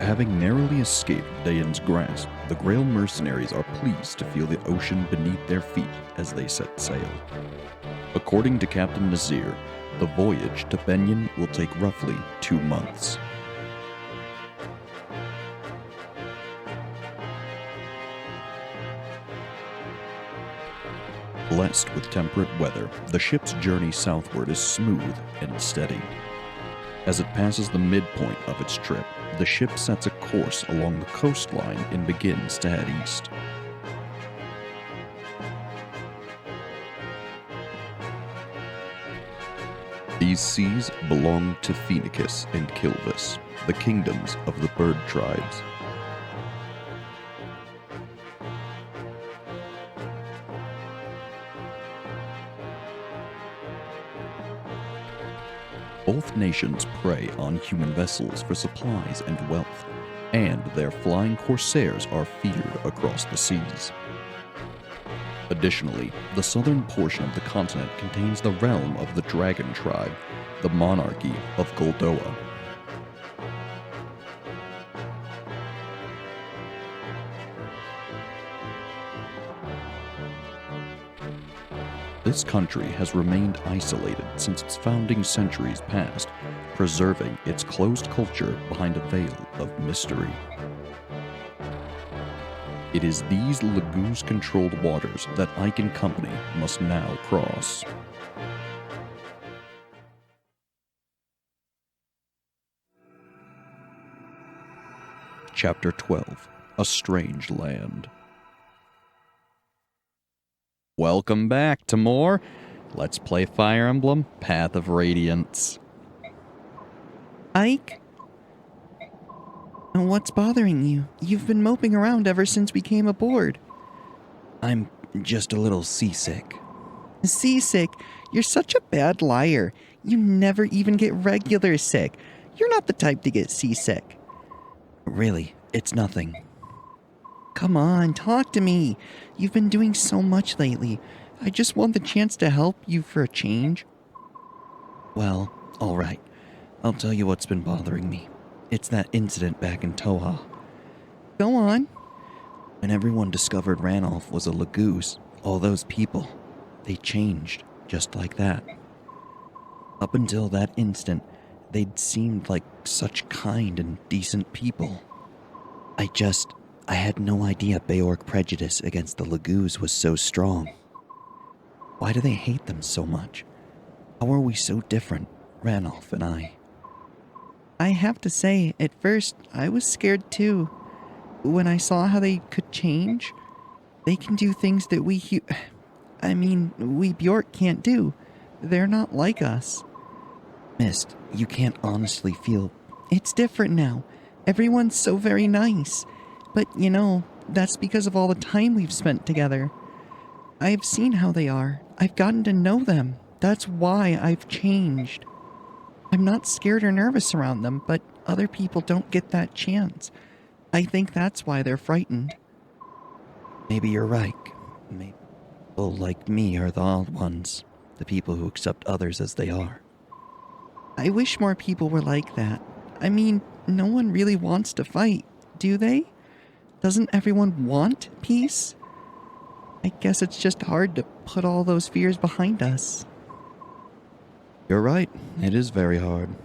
Having narrowly escaped Dayan's grasp, the Greil Mercenaries are pleased to feel the ocean beneath their feet as they set sail. According to Captain Nazir, the voyage to Begnion will take roughly 2 months. Blessed with temperate weather, the ship's journey southward is smooth and steady. As it passes the midpoint of its trip, the ship sets a course along the coastline and begins to head east. These seas belong to Phoenicus and Kilvis, the kingdoms of the bird tribes. Both nations prey on human vessels for supplies and wealth, and their flying corsairs are feared across the seas. Additionally, the southern portion of the continent contains the realm of the dragon tribe, the monarchy of Goldoa. This country has remained isolated since its founding centuries past, preserving its closed culture behind a veil of mystery. It is these Laguz-controlled waters that Ike and company must now cross. Chapter 12: A Strange Land. Welcome back to more Let's Play Fire Emblem Path of Radiance. Ike? What's bothering you? You've been moping around ever since we came aboard. I'm just a little seasick. Seasick? You're such a bad liar. You never even get regular sick. You're not the type to get seasick. Really, it's nothing. Come on, talk to me. You've been doing so much lately. I just want the chance to help you for a change. Well, alright. I'll tell you what's been bothering me. It's that incident back in Toha. Go on. When everyone discovered Ranulph was a Laguz, all those people, they changed just like that. Up until that instant, they'd seemed like such kind and decent people. I had no idea Beorc prejudice against the Laguz was so strong. Why do they hate them so much? How are we so different, Ranulph and I? I have to say, at first, I was scared too. When I saw how they could change, they can do things that we Bjork can't do. They're not like us. Mist, you can't honestly feel... It's different now. Everyone's so very nice. But, that's because of all the time we've spent together. I've seen how they are. I've gotten to know them. That's why I've changed. I'm not scared or nervous around them, but other people don't get that chance. I think that's why they're frightened. Maybe you're right. Maybe people like me are the odd ones. The people who accept others as they are. I wish more people were like that. I mean, no one really wants to fight, do they? Doesn't everyone want peace? I guess it's just hard to put all those fears behind us. You're right. It is very hard.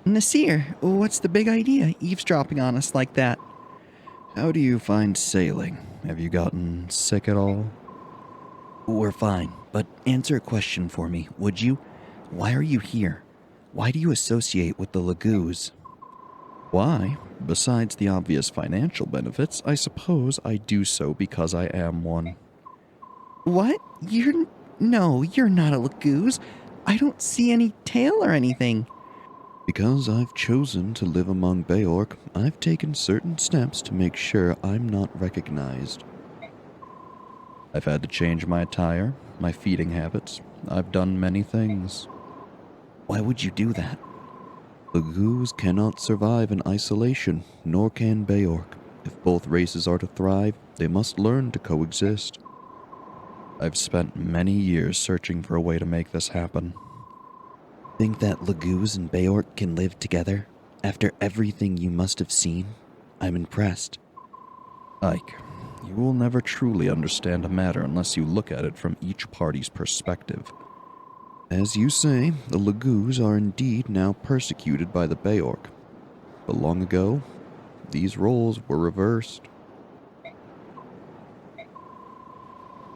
Nasir, what's the big idea, eavesdropping on us like that? How do you find sailing? Have you gotten sick at all? We're fine, but answer a question for me, would you? Why are you here? Why do you associate with the Laguz? Why? Besides the obvious financial benefits, I suppose I do so because I am one. What? No, you're not a Laguz. I don't see any tail or anything. Because I've chosen to live among Beorc, I've taken certain steps to make sure I'm not recognized. I've had to change my attire, my feeding habits. I've done many things. Why would you do that? Laguz cannot survive in isolation, nor can Beorc. If both races are to thrive, they must learn to coexist. I've spent many years searching for a way to make this happen. Think that Laguz and Beorc can live together? After everything you must have seen, I'm impressed. Ike, you will never truly understand a matter unless you look at it from each party's perspective. As you say, the Lagoos are indeed now persecuted by the Beorc. But long ago, these roles were reversed.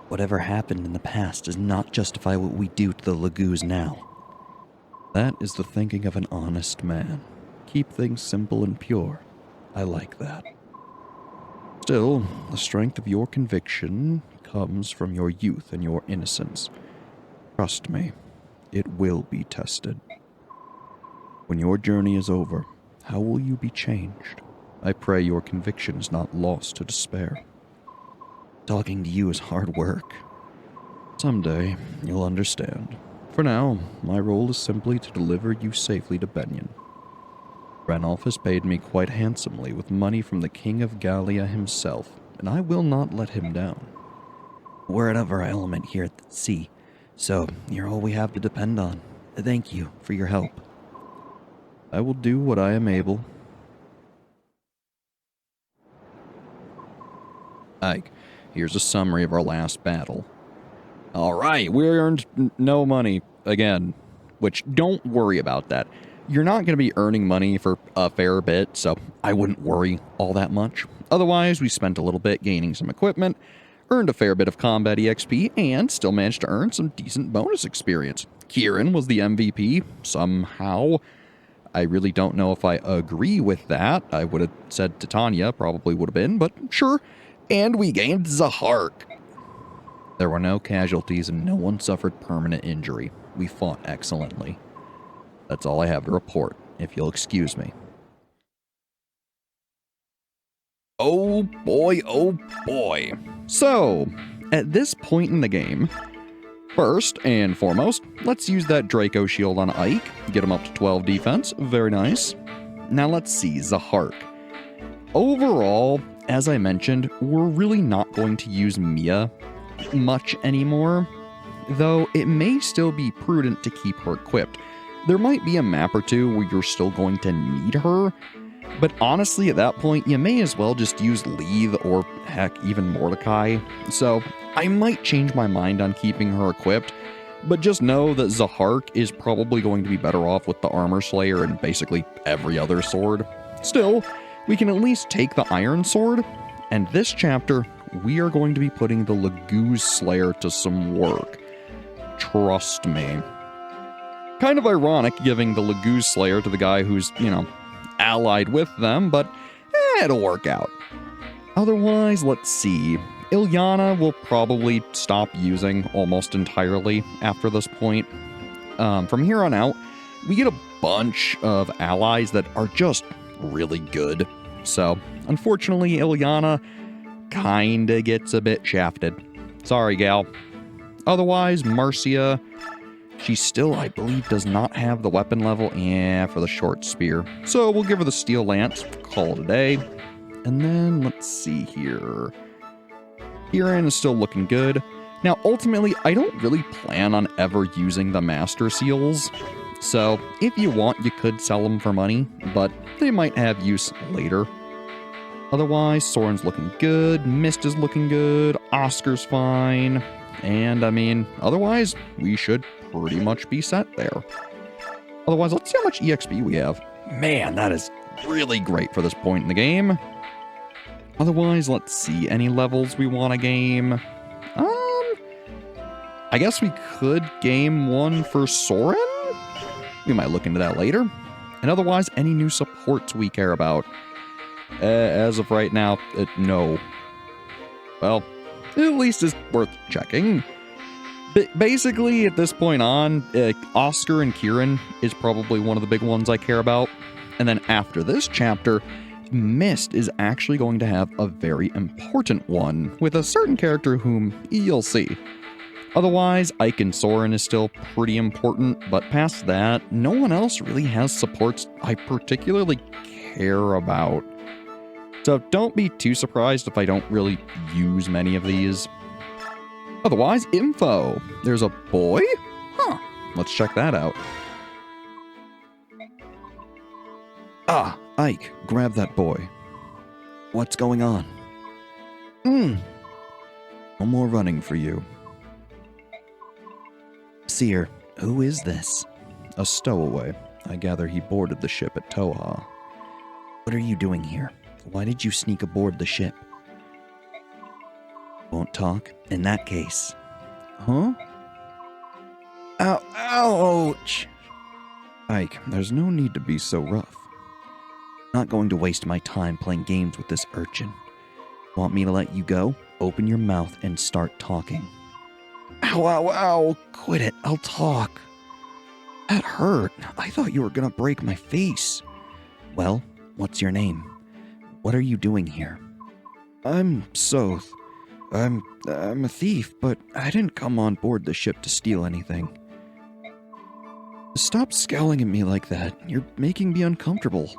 Whatever happened in the past does not justify what we do to the Lagoos now. That is the thinking of an honest man. Keep things simple and pure. I like that. Still, the strength of your conviction comes from your youth and your innocence. Trust me, it will be tested. When your journey is over, how will you be changed? I pray your conviction is not lost to despair. Talking to you is hard work. Someday, you'll understand. For now, my role is simply to deliver you safely to Begnion. Ranulf has paid me quite handsomely with money from the King of Gallia himself, and I will not let him down. We're out of our element here at the sea, so you're all we have to depend on. Thank you for your help. I will do what I am able. Ike, here's a summary of our last battle. Alright, we earned no money again, which don't worry about that. You're not going to be earning money for a fair bit, so I wouldn't worry all that much. Otherwise, we spent a little bit gaining some equipment, earned a fair bit of combat EXP, and still managed to earn some decent bonus experience. Kieran was the MVP, somehow. I really don't know if I agree with that. I would have said Titania probably would have been, but sure. And we gained Zahark. There were no casualties and no one suffered permanent injury. We fought excellently. That's all I have to report, if you'll excuse me. Oh boy, oh boy. So, at this point in the game, first and foremost, let's use that Draco shield on Ike, get him up to 12 defense, very nice. Now let's see, Zahark. Overall, as I mentioned, we're really not going to use Mia much anymore, though it may still be prudent to keep her equipped. There might be a map or two where you're still going to need her, but honestly at that point you may as well just use Leith or heck even Mordecai, so I might change my mind on keeping her equipped, but just know that Zahark is probably going to be better off with the Armor Slayer and basically every other sword. Still, we can at least take the Iron Sword, and this chapter we are going to be putting the Lagoos Slayer to some work. Trust me. Kind of ironic giving the Lagoos Slayer to the guy who's, allied with them, but it'll work out. Otherwise, let's see. Ilyana will probably stop using almost entirely after this point. From here on out, we get a bunch of allies that are just really good. So, unfortunately, Ilyana kinda gets a bit shafted. Sorry, gal. Otherwise, Marcia, she still, I believe, does not have the weapon level for the short spear. So we'll give her the steel lance, call it a day. And then, let's see here. Kieran is still looking good. Now, ultimately, I don't really plan on ever using the Master Seals. So, if you want, you could sell them for money, but they might have use later. Otherwise, Soren's looking good, Mist is looking good, Oscar's fine, and otherwise, we should pretty much be set there. Otherwise, let's see how much EXP we have. Man, that is really great for this point in the game. Otherwise, let's see, any levels we want to game? I guess we could game one for Soren? We might look into that later. And otherwise, any new supports we care about? As of right now, no. Well, at least it's worth checking. Basically, at this point on, Oscar and Kieran is probably one of the big ones I care about. And then after this chapter, Mist is actually going to have a very important one with a certain character whom you'll see. Otherwise, Ike and Soren is still pretty important, but past that, no one else really has supports I particularly care about. So don't be too surprised if I don't really use many of these. Otherwise, info. There's a boy? Huh. Let's check that out. Ah, Ike, grab that boy. What's going on? No more running for you. Seer, who is this? A stowaway. I gather he boarded the ship at Toha. What are you doing here? Why did you sneak aboard the ship? Won't talk? In that case. Huh? Ow, ouch! Ike, there's no need to be so rough. Not going to waste my time playing games with this urchin. Want me to let you go? Open your mouth and start talking. Ow. Quit it. I'll talk. That hurt. I thought you were gonna break my face. Well, what's your name? What are you doing here? I'm Soth. I'm a thief, but I didn't come on board the ship to steal anything. Stop scowling at me like that. You're making me uncomfortable.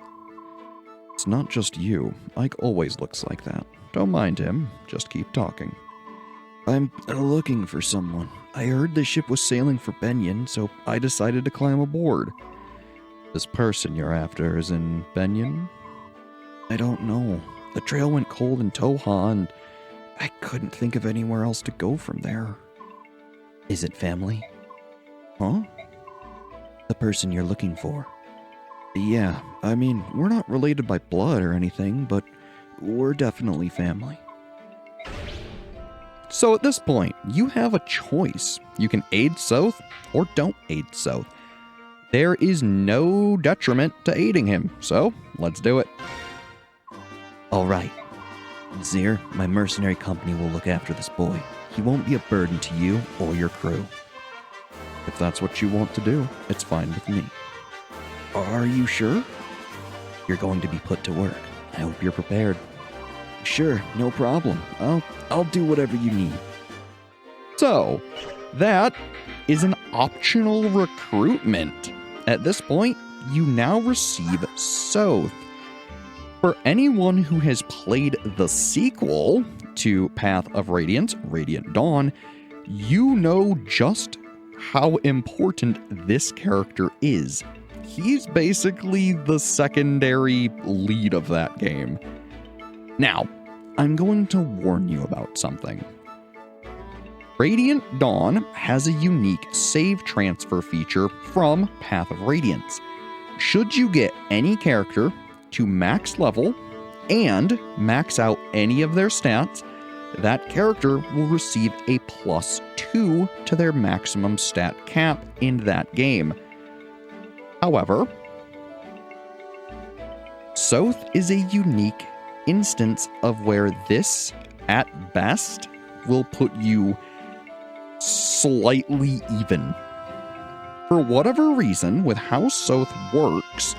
It's not just you. Ike always looks like that. Don't mind him. Just keep talking. I'm looking for someone. I heard the ship was sailing for Begnion, so I decided to climb aboard. This person you're after is in Begnion? I don't know. The trail went cold in Toha, and I couldn't think of anywhere else to go from there. Is it family? Huh? The person you're looking for. Yeah, I mean, we're not related by blood or anything, but we're definitely family. So at this point, you have a choice. You can aid Soth or don't aid Soth. There is no detriment to aiding him, so let's do it. All right. Zir, my mercenary company will look after this boy. He won't be a burden to you or your crew. If that's what you want to do, it's fine with me. Are you sure? You're going to be put to work. I hope you're prepared. Sure, no problem. I'll do whatever you need. So, that is an optional recruitment. At this point, you now receive Soth. For anyone who has played the sequel to Path of Radiance, Radiant Dawn, you know just how important this character is. He's basically the secondary lead of that game. Now, I'm going to warn you about something. Radiant Dawn has a unique save transfer feature from Path of Radiance. Should you get any character to max level and max out any of their stats, that character will receive a +2 to their maximum stat cap in that game. However, Soth is a unique instance of where this, at best, will put you slightly even. For whatever reason, with how Soth works,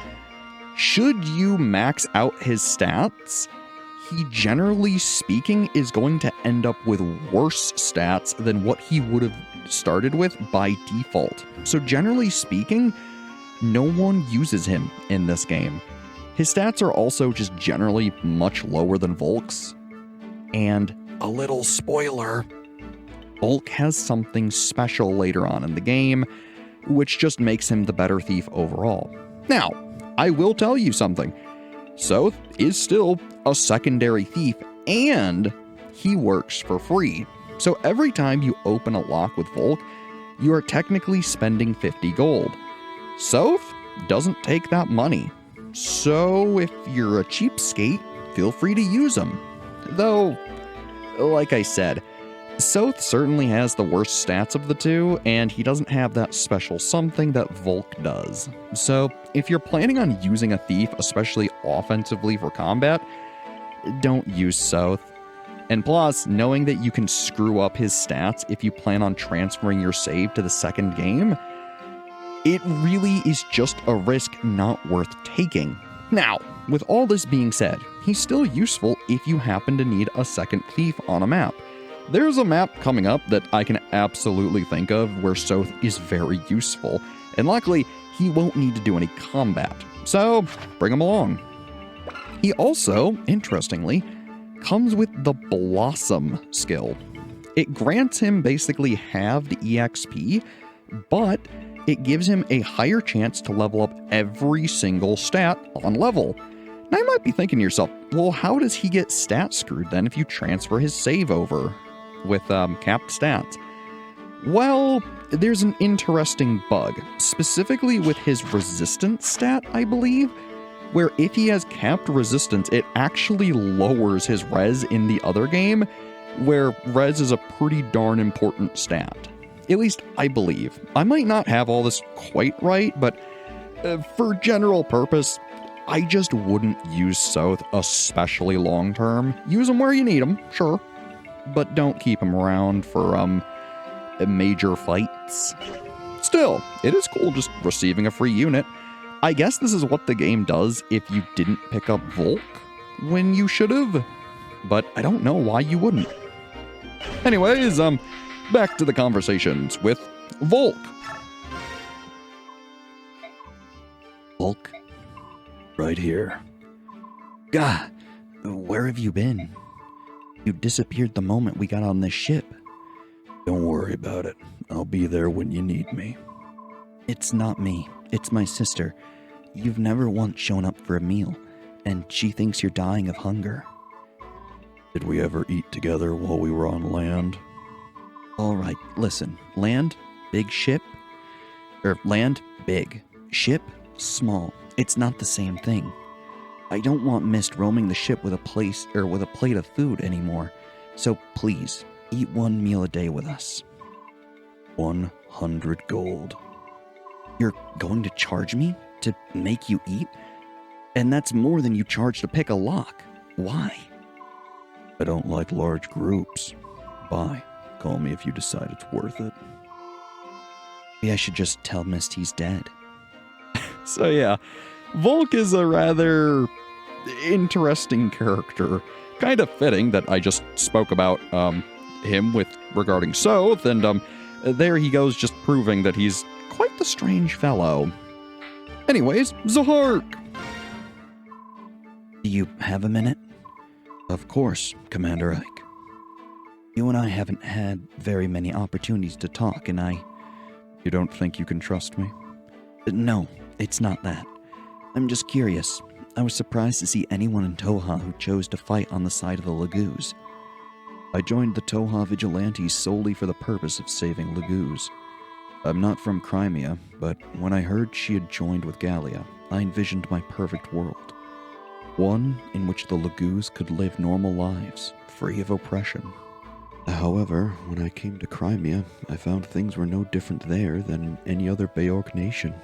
should you max out his stats, he generally speaking is going to end up with worse stats than what he would have started with by default. So generally speaking, no one uses him in this game. His stats are also just generally much lower than Volk's. And a little spoiler, Volk has something special later on in the game, which just makes him the better thief overall. Now, I will tell you something. Soth is still a secondary thief, and he works for free. So every time you open a lock with Volk, you are technically spending 50 gold. Soth doesn't take that money. So if you're a cheapskate, feel free to use him. Though, like I said, Soth certainly has the worst stats of the two, and he doesn't have that special something that Volk does. So if you're planning on using a thief, especially offensively for combat, don't use Soth. And plus, knowing that you can screw up his stats if you plan on transferring your save to the second game, it really is just a risk not worth taking. Now, with all this being said, he's still useful if you happen to need a second thief on a map. There's a map coming up that I can absolutely think of where Soth is very useful, and luckily, he won't need to do any combat, so bring him along. He also, interestingly, comes with the Blossom skill. It grants him basically halved EXP, but it gives him a higher chance to level up every single stat on level. Now you might be thinking to yourself, well, how does he get stat screwed then if you transfer his save over with capped stats? Well, there's an interesting bug, specifically with his resistance stat, I believe, where if he has capped resistance, it actually lowers his res in the other game, where res is a pretty darn important stat. At least I believe. I might not have all this quite right, but for general purpose, I just wouldn't use South, especially long term. Use them where you need them, sure, but don't keep them around for major fights. Still, it is cool just receiving a free unit. I guess this is what the game does if you didn't pick up Volk when you should have, but I don't know why you wouldn't. Anyways, back to the conversations with Volk. Volk? Right here. God, where have you been? You disappeared the moment we got on this ship. Don't worry about it. I'll be there when you need me. It's not me. It's my sister. You've never once shown up for a meal, and she thinks you're dying of hunger. Did we ever eat together while we were on land? All right, listen. Land, big ship. Land, big. Ship, small. It's not the same thing. I don't want Mist roaming the ship with a plate of food anymore. So please, eat one meal a day with us. 100 gold. You're going to charge me to make you eat? And that's more than you charge to pick a lock. Why? I don't like large groups. Bye. Call me if you decide it's worth it. Maybe I should just tell Mist he's dead. So yeah, Volk is a rather interesting character. Kind of fitting that I just spoke about him regarding Soth, and there he goes just proving that he's quite the strange fellow. Anyways, Zahark! Do you have a minute? Of course, Commander Ike. You and I haven't had very many opportunities to talk, and You don't think you can trust me? No, it's not that. I'm just curious. I was surprised to see anyone in Toha who chose to fight on the side of the Laguz. I joined the Toha Vigilantes solely for the purpose of saving Laguz. I'm not from Crimea, but when I heard she had joined with Gallia, I envisioned my perfect world. One in which the Laguz could live normal lives, free of oppression. However, when I came to Crimea, I found things were no different there than any other Beorc nation.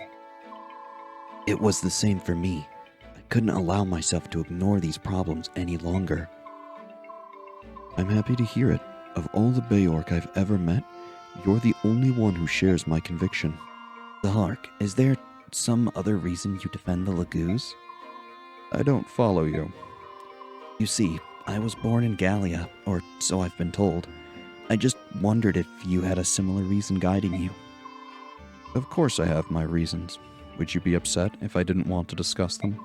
It was the same for me. I couldn't allow myself to ignore these problems any longer. I'm happy to hear it. Of all the Beorc I've ever met, you're the only one who shares my conviction. Zahark, is there some other reason you defend the Laguz? I don't follow you. You see, I was born in Gallia, or so I've been told. I just wondered if you had a similar reason guiding you. Of course I have my reasons. Would you be upset if I didn't want to discuss them?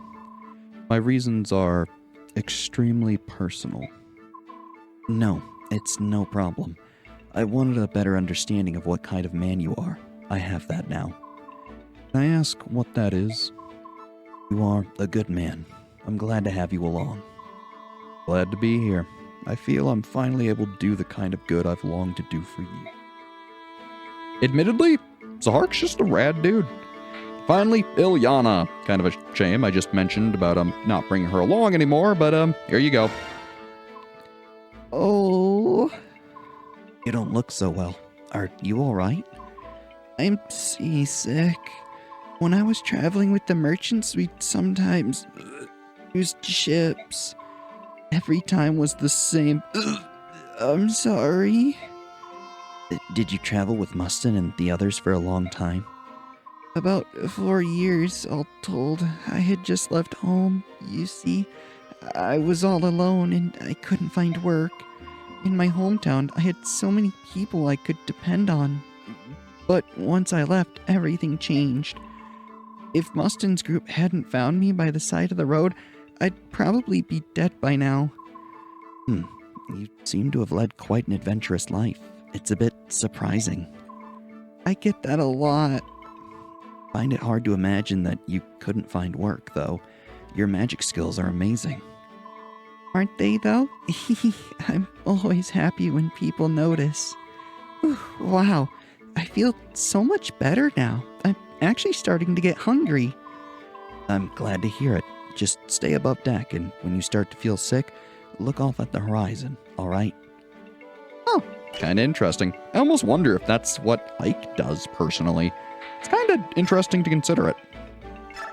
My reasons are extremely personal. No, it's no problem. I wanted a better understanding of what kind of man you are. I have that now. Can I ask what that is? You are a good man. I'm glad to have you along. Glad to be here. I feel I'm finally able to do the kind of good I've longed to do for you. Admittedly, Zahark's just a rad dude. Finally, Ilyana. Kind of a shame I just mentioned about not bringing her along anymore, but here you go. Oh. You don't look so well. Are you alright? I'm seasick. When I was traveling with the merchants, we'd sometimes used ships. Every time was the same. I'm sorry. Did you travel with Mustin and the others for a long time? About 4 years, all told. I had just left home. You see, I was all alone and I couldn't find work. In my hometown, I had so many people I could depend on. But once I left, everything changed. If Mustin's group hadn't found me by the side of the road, I'd probably be dead by now. You seem to have led quite an adventurous life. It's a bit surprising. I get that a lot. Find it hard to imagine that you couldn't find work, though. Your magic skills are amazing. Aren't they, though? I'm always happy when people notice. Whew, wow, I feel so much better now. I'm actually starting to get hungry. I'm glad to hear it. Just stay above deck, and when you start to feel sick, look off at the horizon, alright? Oh, kinda interesting. I almost wonder if that's what Ike does personally. It's kinda interesting to consider it.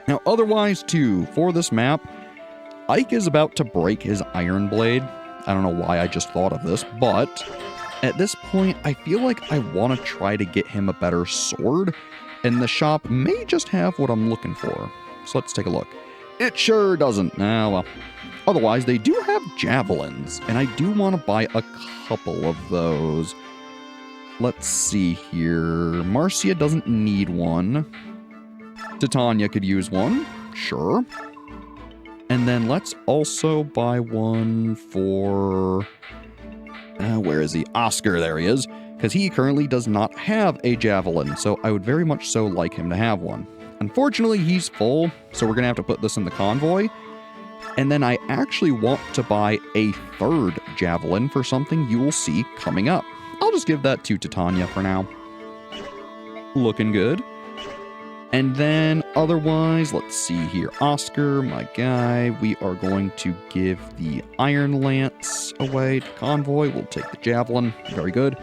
Now, otherwise, too, for this map, Ike is about to break his iron blade. I don't know why I just thought of this, but at this point, I feel like I want to try to get him a better sword, and the shop may just have what I'm looking for. So let's take a look. It sure doesn't. Ah, well. Otherwise, they do have javelins, and I do want to buy a couple of those. Let's see here. Marcia doesn't need one. Titania could use one. Sure. And then let's also buy one for... where is he? Oscar, there he is. Because he currently does not have a javelin, so I would very much so like him to have one. Unfortunately, he's full, so we're going to have to put this in the convoy. And then I actually want to buy a third javelin for something you will see coming up. I'll just give that to Titania for now. Looking good. And then otherwise, let's see here. Oscar, my guy, we are going to give the Iron Lance away to Convoy. We'll take the Javelin. Very good.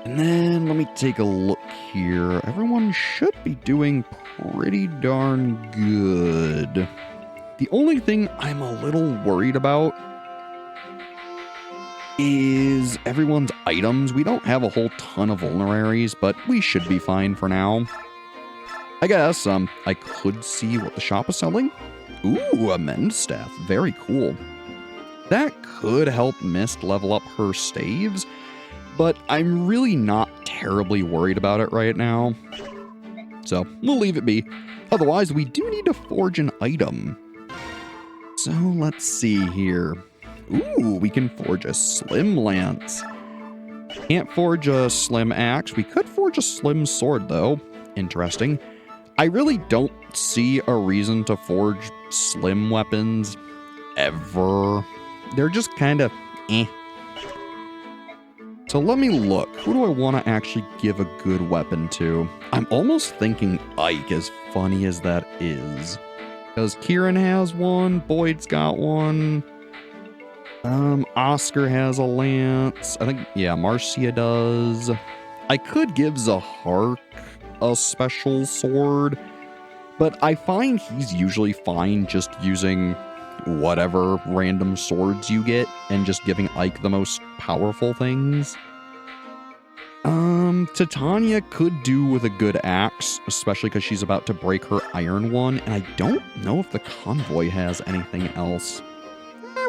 And then let me take a look here. Everyone should be doing pretty darn good. The only thing I'm a little worried about is everyone's items. We don't have a whole ton of vulneraries, but we should be fine for now. I guess, I could see what the shop is selling. Ooh, a mend staff. Very cool. That could help Mist level up her staves, but I'm really not terribly worried about it right now. So, we'll leave it be. Otherwise, we do need to forge an item. So, let's see here. Ooh, we can forge a slim lance. Can't forge a slim axe. We could forge a slim sword, though. Interesting. I really don't see a reason to forge slim weapons ever. They're just kind of eh. So let me look. Who do I want to actually give a good weapon to? I'm almost thinking Ike, as funny as that is. Because Kieran has one, Boyd's got one. Oscar has a lance. I think, yeah, Marcia does. I could give Zahark a special sword, but I find he's usually fine just using whatever random swords you get and just giving Ike the most powerful things. Titania could do with a good axe, especially because she's about to break her iron one, and I don't know if the convoy has anything else.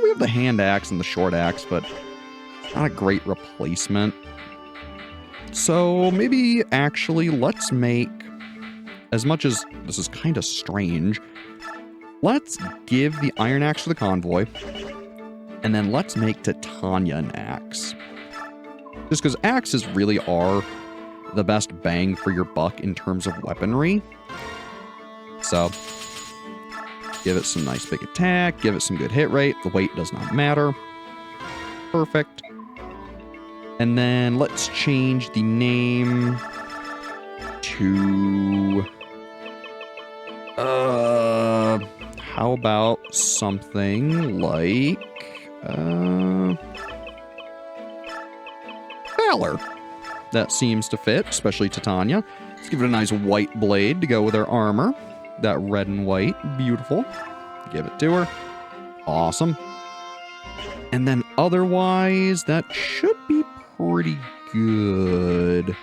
We have the hand axe and the short axe, but it's not a great replacement. So maybe actually let's make, as much as this is kind of strange, let's give the iron axe to the convoy, and then let's make Titania an axe. Just because axes really are the best bang for your buck in terms of weaponry. So, give it some nice big attack, give it some good hit rate, the weight does not matter. Perfect. And then let's change the name to... how about something like... Valor. That seems to fit, especially Titania. Let's give it a nice white blade to go with her armor. That red and white. Beautiful. Give it to her. Awesome. And then otherwise, that should be pretty good.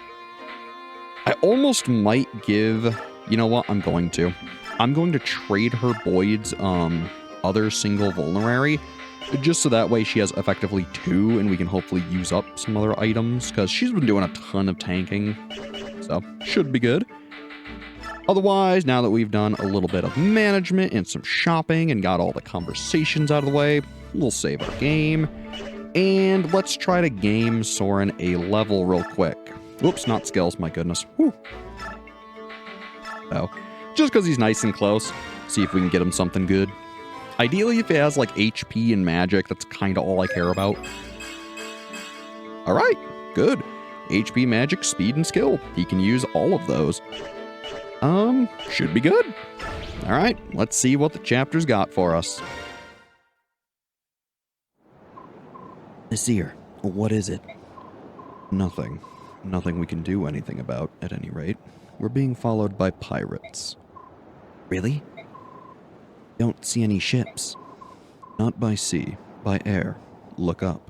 I almost might give... You know what? I'm going to trade her Boyd's other single vulnerary, just so that way she has effectively 2, and we can hopefully use up some other items, because she's been doing a ton of tanking, so should be good. Otherwise, now that we've done a little bit of management and some shopping and got all the conversations out of the way, we'll save our game, and let's try to game Soren a level real quick. Whoops, not skills, my goodness. Whew. So, just because he's nice and close, see if we can get him something good. Ideally, if he has like HP and magic, that's kind of all I care about. All right, good. HP, magic, speed, and skill. He can use all of those. Should be good. All right, let's see what the chapter's got for us. Nasir, what is it? Nothing. Nothing we can do anything about, at any rate. We're being followed by pirates. Really? Don't see any ships. Not by sea, by air. Look up.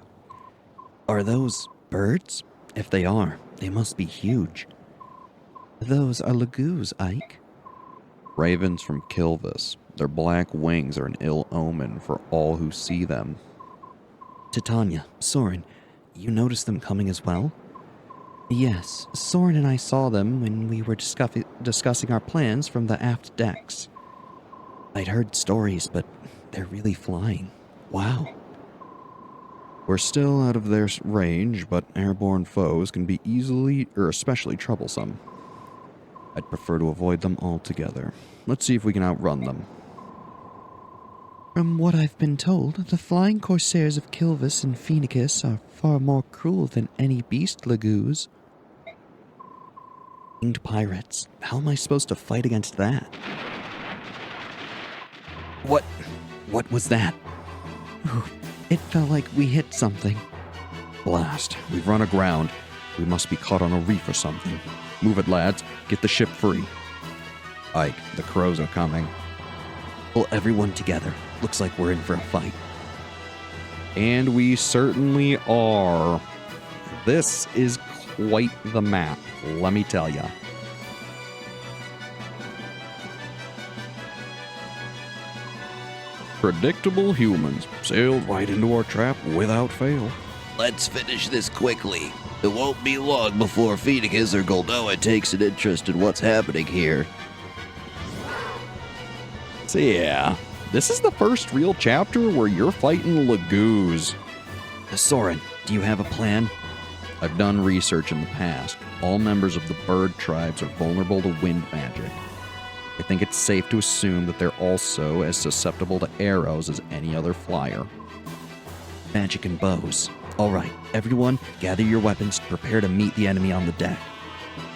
Are those birds? If they are, they must be huge. Those are lagoos, Ike. Ravens from Kilvis. Their black wings are an ill omen for all who see them. Titania, Soren, you noticed them coming as well? Yes, Soren and I saw them when we were discussing our plans from the aft decks. I'd heard stories, but they're really flying. Wow. We're still out of their range, but airborne foes can be easily or especially troublesome. I'd prefer to avoid them altogether. Let's see if we can outrun them. From what I've been told, the flying corsairs of Kilvis and Phoenicus are far more cruel than any beast lagoos. Winged pirates. How am I supposed to fight against that? What was that? It felt like we hit something. Blast. We've run aground. We must be caught on a reef or something. Move it, lads. Get the ship free. Ike, the crows are coming. Pull everyone together. Looks like we're in for a fight. And we certainly are. This is quite the map, let me tell ya. Predictable humans sailed right into our trap without fail. Let's finish this quickly. It won't be long before Phoenicus or Goldoa takes an interest in what's happening here. So yeah, this is the first real chapter where you're fighting lagoos. Soren, do you have a plan? I've done research in the past. All members of the bird tribes are vulnerable to wind magic. I think it's safe to assume that they're also as susceptible to arrows as any other flyer. Magic and bows. All right, everyone, gather your weapons to prepare to meet the enemy on the deck.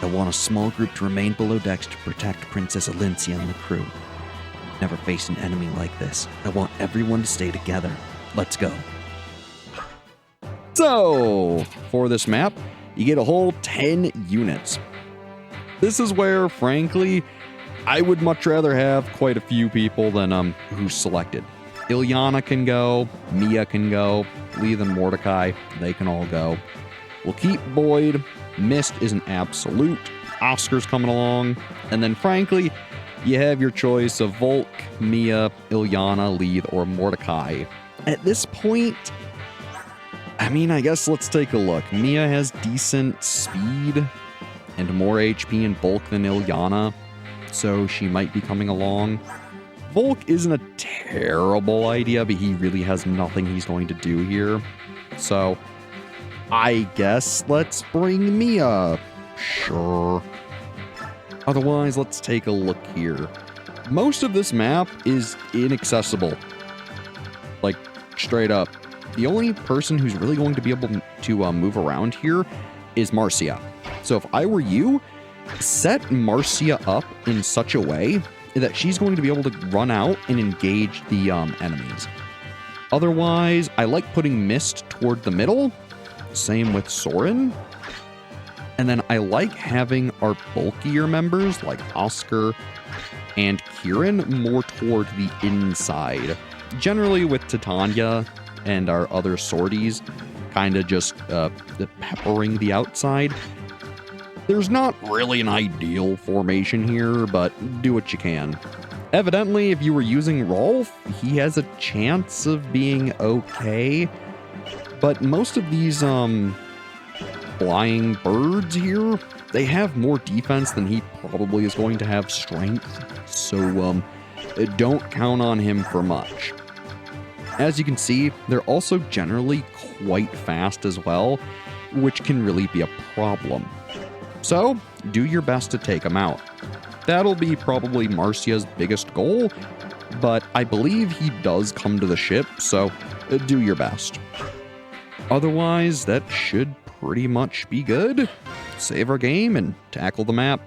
I want a small group to remain below decks to protect Princess Alincia and the crew. Never faced an enemy like this. I want everyone to stay together. Let's go. So, for this map, you get a whole 10 units. This is where, frankly, I would much rather have quite a few people than who's selected. Ilyana can go, Mia can go, Leith and Mordecai, they can all go. We'll keep Boyd, Mist is an absolute, Oscar's coming along, and then frankly, you have your choice of Volk, Mia, Ilyana, Leith, or Mordecai. At this point, I mean, I guess let's take a look. Mia has decent speed and more HP and bulk than Ilyana, so she might be coming along. Volk isn't a terrible idea, but he really has nothing he's going to do here. So, I guess let's bring Mia. Sure. Otherwise, let's take a look here. Most of this map is inaccessible. Like, straight up. The only person who's really going to be able to move around here is Marcia. So if I were you, set Marcia up in such a way that she's going to be able to run out and engage the enemies. Otherwise, I like putting Mist toward the middle. Same with Soren. And then I like having our bulkier members like Oscar and Kieran more toward the inside. Generally with Titania and our other sorties kind of just peppering the outside. There's not really an ideal formation here, but do what you can. Evidently, if you were using Rolf, he has a chance of being okay. But most of these flying birds here, they have more defense than he probably is going to have strength. So don't count on him for much. As you can see, they're also generally quite fast as well, which can really be a problem. So, do your best to take them out. that'll be probably Marcia's biggest goal, but I believe he does come to the ship, so do your best. Otherwise, that should pretty much be good. Save our game and tackle the map.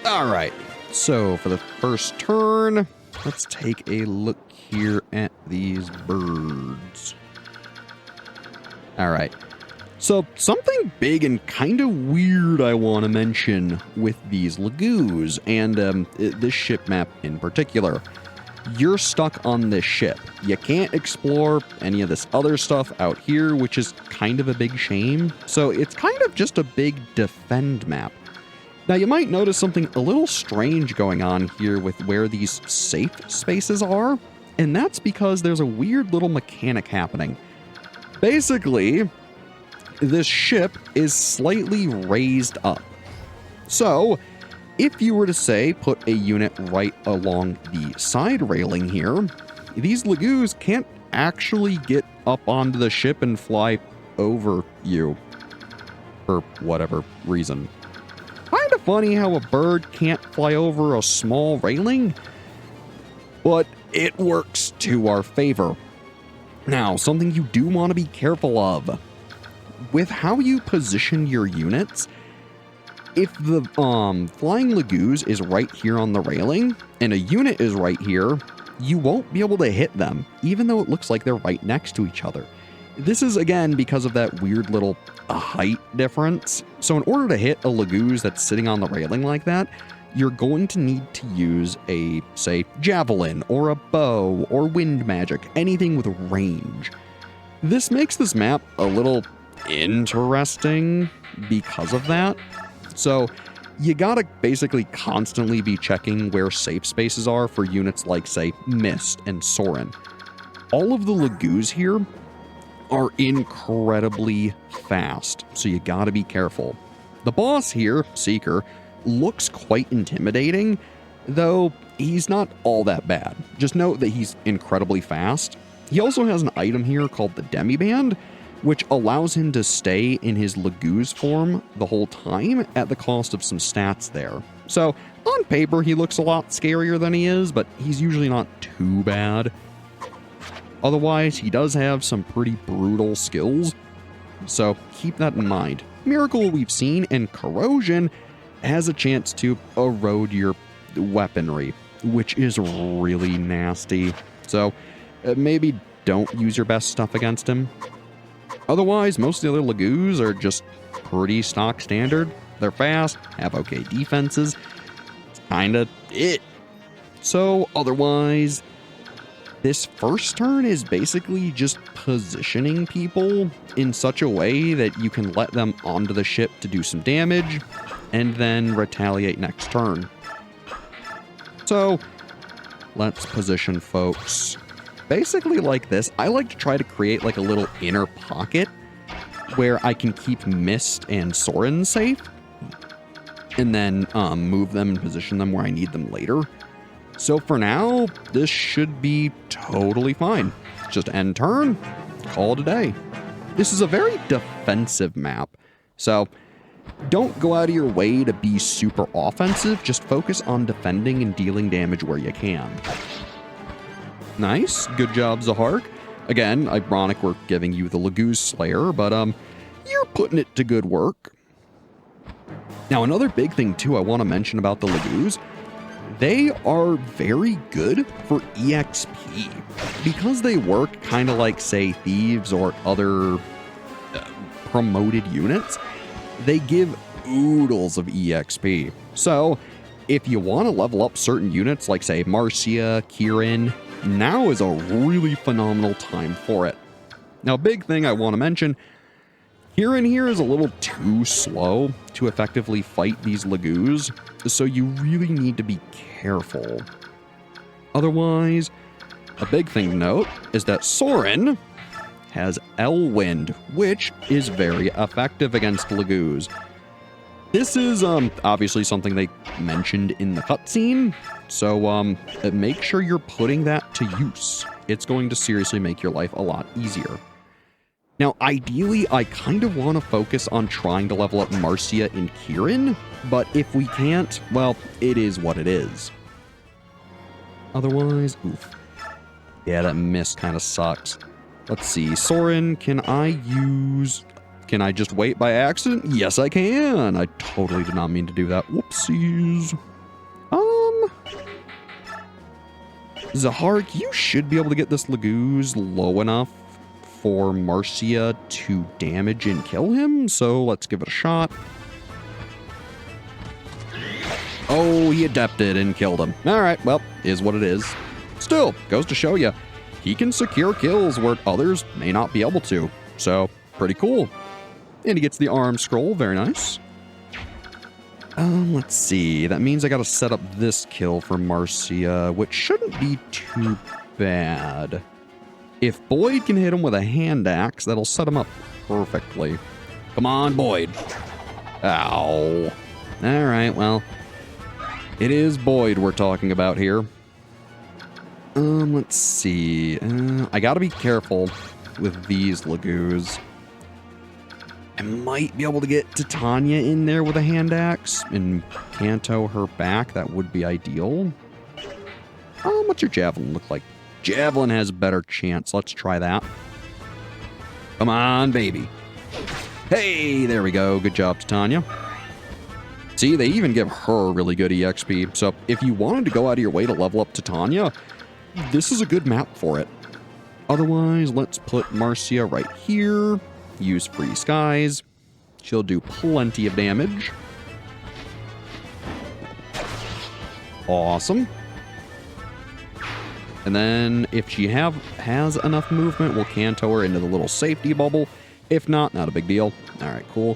Alright, so for the first turn, let's take a look here at these birds. Alright, so something big and kind of weird I want to mention with these lagoos, and this ship map in particular. You're stuck on this ship. You can't explore any of this other stuff out here, which is kind of a big shame. So it's kind of just a big defend map. Now you might notice something a little strange going on here with where these safe spaces are, and that's because there's a weird little mechanic happening. Basically, this ship is slightly raised up. So, if you were to say put a unit right along the side railing here, these lagoos can't actually get up onto the ship and fly over you for whatever reason. Kind of funny how a bird can't fly over a small railing, but it works to our favor. Now, something you do want to be careful of. With how you position your units, if the flying lagoos is right here on the railing and a unit is right here, you won't be able to hit them, even though it looks like they're right next to each other. This is, again, because of that weird little height difference. So in order to hit a lagoos that's sitting on the railing like that, you're going to need to use a, say, javelin or a bow or wind magic, anything with range. This makes this map a little interesting because of that. So you gotta basically constantly be checking where safe spaces are for units like, say, Mist and Soren. All of the lagoos here are incredibly fast, so you gotta be careful. The boss here, Seeker, looks quite intimidating, though he's not all that bad. Just note that he's incredibly fast. He also has an item here called the Demiband, which allows him to stay in his lagoos form the whole time at the cost of some stats there. So, on paper, he looks a lot scarier than he is, but he's usually not too bad. Otherwise, he does have some pretty brutal skills, so keep that in mind. Miracle we've seen, and Corrosion has a chance to erode your weaponry, which is really nasty. So, maybe don't use your best stuff against him. Otherwise, most of the other lagoos are just pretty stock standard. They're fast, have okay defenses. It's kinda it. So, otherwise, this first turn is basically just positioning people in such a way that you can let them onto the ship to do some damage, and then retaliate next turn. So, let's position folks basically like this. I like to try to create like a little inner pocket where I can keep Mist and Soren safe, and then move them and position them where I need them later. So for now, this should be totally fine. Just end turn, call it a day. This is a very defensive map, so don't go out of your way to be super offensive. Just focus on defending and dealing damage where you can. Nice. Good job, Zahark. Again, ironic we're giving you the Lagoos Slayer, but you're putting it to good work. Now, another big thing, too, I want to mention about the Lagoos, they are very good for EXP. Because they work kind of like, say, Thieves or other promoted units, they give oodles of EXP. So, if you want to level up certain units like, say, Marcia, Kieran, now is a really phenomenal time for it. Now, big thing I want to mention, Kieran here is a little too slow to effectively fight these Lagoos, so you really need to be careful. Otherwise, a big thing to note is that Soren has Elwind, which is very effective against Lagoos. This is obviously something they mentioned in the cutscene, so make sure you're putting that to use. It's going to seriously make your life a lot easier. Now, ideally, I kind of want to focus on trying to level up Marcia and Kieran, but if we can't, well, it is what it is. Otherwise, oof. Yeah, that miss kind of sucks. Let's see, Soren, can I just wait by accident? Yes, I can. I totally did not mean to do that. Whoopsies. Zaharik, you should be able to get this Laguz low enough for Marcia to damage and kill him, so let's give it a shot. Oh, he adepted and killed him. Alright, well, is what it is. Still, goes to show you, he can secure kills where others may not be able to. So, pretty cool. And he gets the arm scroll, very nice. Let's see. That means I gotta set up this kill for Marcia, which shouldn't be too bad. If Boyd can hit him with a hand axe, that'll set him up perfectly. Come on, Boyd. Ow. Alright, well. It is Boyd we're talking about here. Let's see. I gotta be careful with these Laguz. I might be able to get Titania in there with a hand axe and Kanto her back. That would be ideal. What's your Javelin look like? Javelin has a better chance. Let's try that. Come on, baby. Hey, there we go. Good job, Titania. See, they even give her really good EXP. So if you wanted to go out of your way to level up Titania, this is a good map for it. Otherwise, let's put Marcia right here. Use Free Skies. She'll do plenty of damage. Awesome. And then if she has enough movement, we'll Kanto her into the little safety bubble. If not, not a big deal. All right, cool.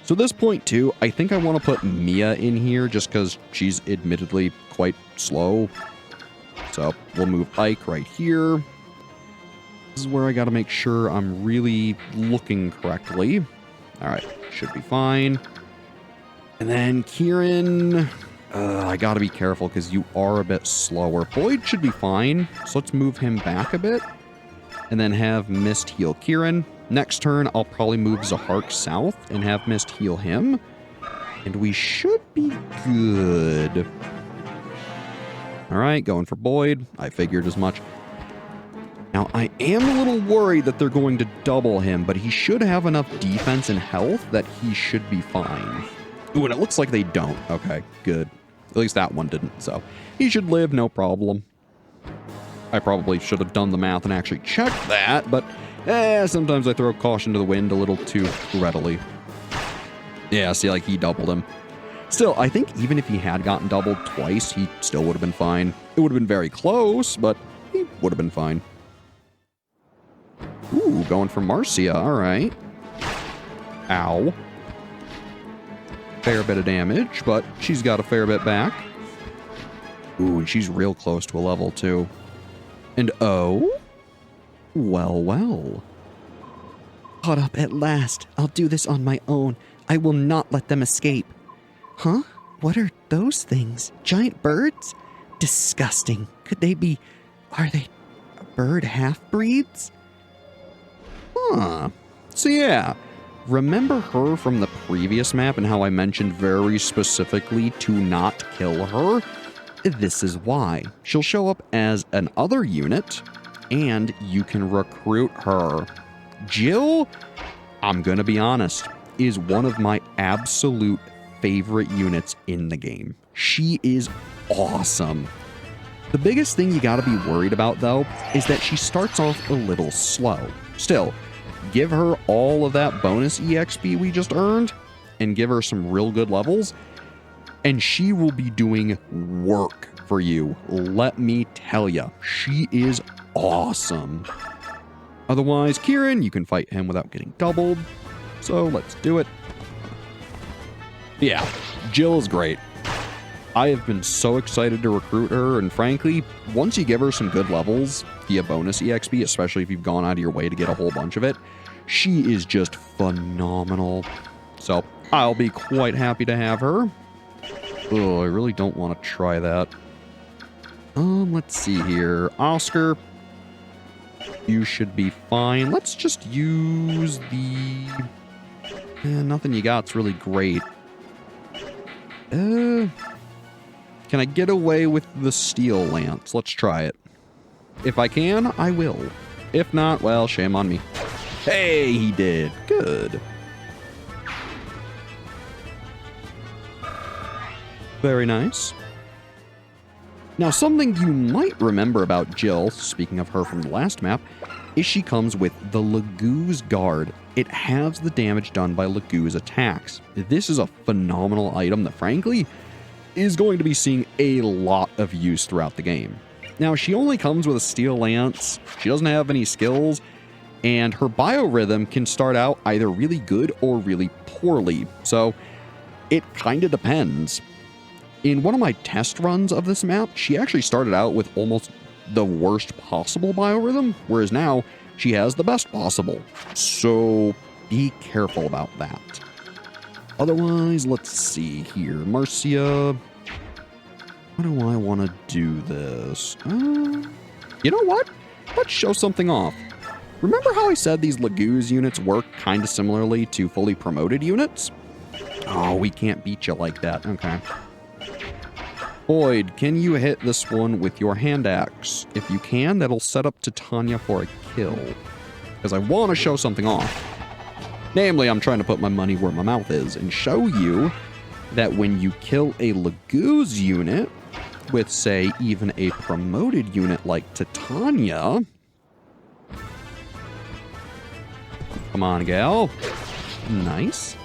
So this point too, I think I want to put Mia in here just because she's admittedly quite slow. So we'll move Ike right here. This is where I got to make sure I'm really looking correctly. All right, should be fine. And then Kieran, I got to be careful because you are a bit slower. Boyd should be fine, so let's move him back a bit. And then have Mist heal Kieran. Next turn, I'll probably move Zahark south and have Mist heal him. And we should be good. All right, going for Boyd. I figured as much. Now, I am a little worried that they're going to double him, but he should have enough defense and health that he should be fine. Ooh, and it looks like they don't. Okay, good. At least that one didn't, so he should live, no problem. I probably should have done the math and actually checked that, but sometimes I throw caution to the wind a little too readily. Yeah, see, like he doubled him. Still, I think even if he had gotten doubled twice, he still would have been fine. It would have been very close, but he would have been fine. Ooh, going for Marcia, all right. Ow. Fair bit of damage, but she's got a fair bit back. Ooh, and she's real close to a level, too. And oh? Well, well. Caught up at last. I'll do this on my own. I will not let them escape. Huh? What are those things? Giant birds? Disgusting. Could they be... Are they bird half-breeds? Huh. So yeah, remember her from the previous map and how I mentioned very specifically to not kill her? This is why. She'll show up as an other unit, and you can recruit her. Jill, I'm gonna be honest, is one of my absolute favorite units in the game. She is awesome. The biggest thing you gotta be worried about, though, is that she starts off a little slow. Still, give her all of that bonus EXP we just earned, and give her some real good levels, and she will be doing work for you. Let me tell you, she is awesome. Otherwise, Kieran, you can fight him without getting doubled, so let's do it. Yeah, Jill is great. I have been so excited to recruit her, and frankly, once you give her some good levels via bonus EXP, especially if you've gone out of your way to get a whole bunch of it, she is just phenomenal. So I'll be quite happy to have her. Oh, I really don't want to try that. Let's see here. Oscar. You should be fine. Let's just use the... nothing you got's really great. Can I get away with the steel lance? Let's try it. If I can, I will. If not, well, shame on me. Hey, he did. Good. Very nice. Now, something you might remember about Jill, speaking of her from the last map, is she comes with the Lagoo's Guard. It halves the damage done by Lagoo's attacks. This is a phenomenal item that, frankly, is going to be seeing a lot of use throughout the game. Now, she only comes with a steel lance, she doesn't have any skills, and her biorhythm can start out either really good or really poorly, so it kind of depends. In one of my test runs of this map, she actually started out with almost the worst possible biorhythm, whereas now she has the best possible. So be careful about that. Otherwise, let's see here. Marcia, how do I want to do this? You know what? Let's show something off. Remember how I said these Lagoo's units work kind of similarly to fully promoted units? Oh, we can't beat you like that. Okay. Boyd, can you hit this one with your hand axe? If you can, that'll set up Titania for a kill. Because I want to show something off. Namely, I'm trying to put my money where my mouth is and show you that when you kill a Lagoo's unit with, say, even a promoted unit like Titania... Come on, gal. Nice.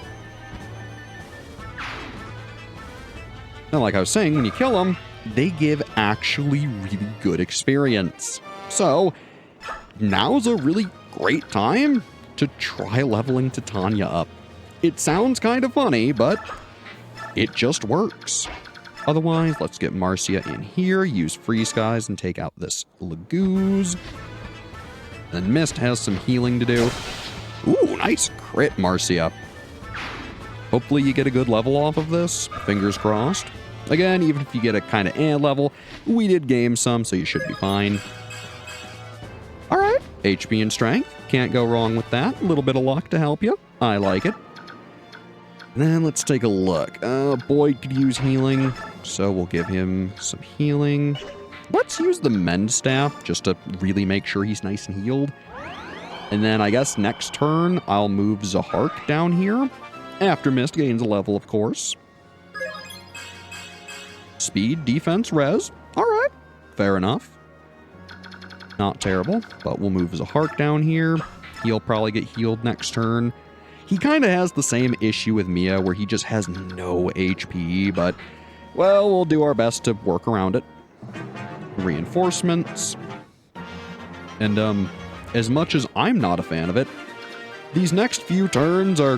Now, like I was saying, when you kill them, they give actually really good experience. So, now's a really great time to try leveling Titania up. It sounds kind of funny, but it just works. Otherwise, let's get Marcia in here, use Free Skies, and take out this Lagoo's. Then Mist has some healing to do. Ooh, nice crit, Marcia. Hopefully you get a good level off of this. Fingers crossed. Again, even if you get a kind of level, we did game some, so you should be fine. Alright, HP and strength. Can't go wrong with that. A little bit of luck to help you. I like it. Then let's take a look. Boyd could use healing, so we'll give him some healing. Let's use the Mend Staff just to really make sure he's nice and healed. And then I guess next turn, I'll move Zahark down here. After Mist gains a level, of course. Speed, defense, res. Alright, fair enough. Not terrible, but we'll move Zahark down here. He'll probably get healed next turn. He kind of has the same issue with Mia, where he just has no HP, but, well, we'll do our best to work around it. Reinforcements. And, as much as I'm not a fan of it, these next few turns are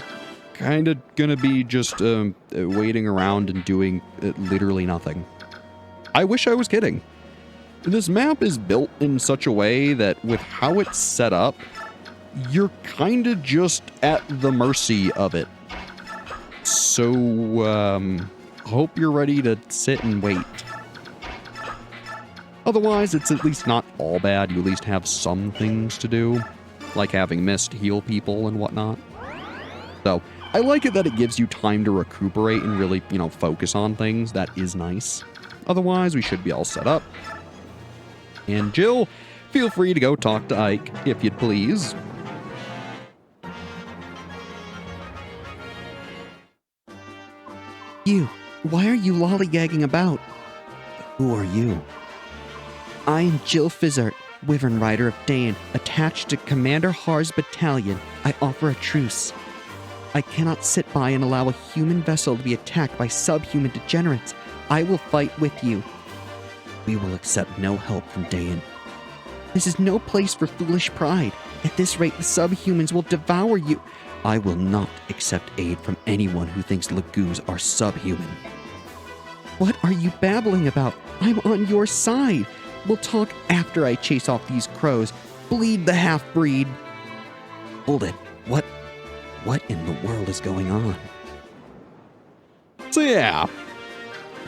kind of gonna be just waiting around and doing literally nothing. I wish I was kidding. This map is built in such a way that with how it's set up, you're kind of just at the mercy of it. So, hope you're ready to sit and wait. Otherwise, it's at least not all bad. You at least have some things to do, like having Mist heal people and whatnot. So, I like it that it gives you time to recuperate and really, focus on things. That is nice. Otherwise, we should be all set up. And Jill, feel free to go talk to Ike, if you'd please. You, why are you lollygagging about? Who are you? I am Jill Fizzart, Wyvern Rider of Dain, attached to Commander Har's battalion. I offer a truce. I cannot sit by and allow a human vessel to be attacked by subhuman degenerates. I will fight with you. We will accept no help from Dain. This is no place for foolish pride. At this rate, the subhumans will devour you. I will not accept aid from anyone who thinks Lagoo's are subhuman. What are you babbling about? I'm on your side. We'll talk after I chase off these crows. Bleed the half-breed. Hold it. What in the world is going on? So yeah,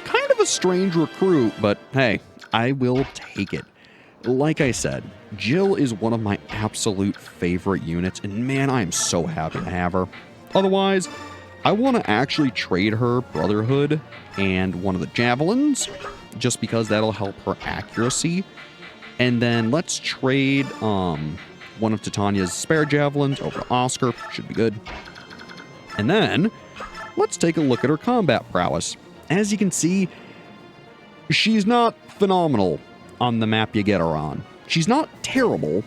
kind of a strange recruit, but hey, I will take it. like I said, Jill is one of my absolute favorite units, and man, I am so happy to have her. Otherwise, I want to actually trade her Brotherhood and one of the Javelins, just because that'll help her accuracy. And then let's trade one of Titania's spare Javelins over to Oscar. Should be good. And then let's take a look at her combat prowess. As you can see, she's not phenomenal on the map you get her on. She's not terrible,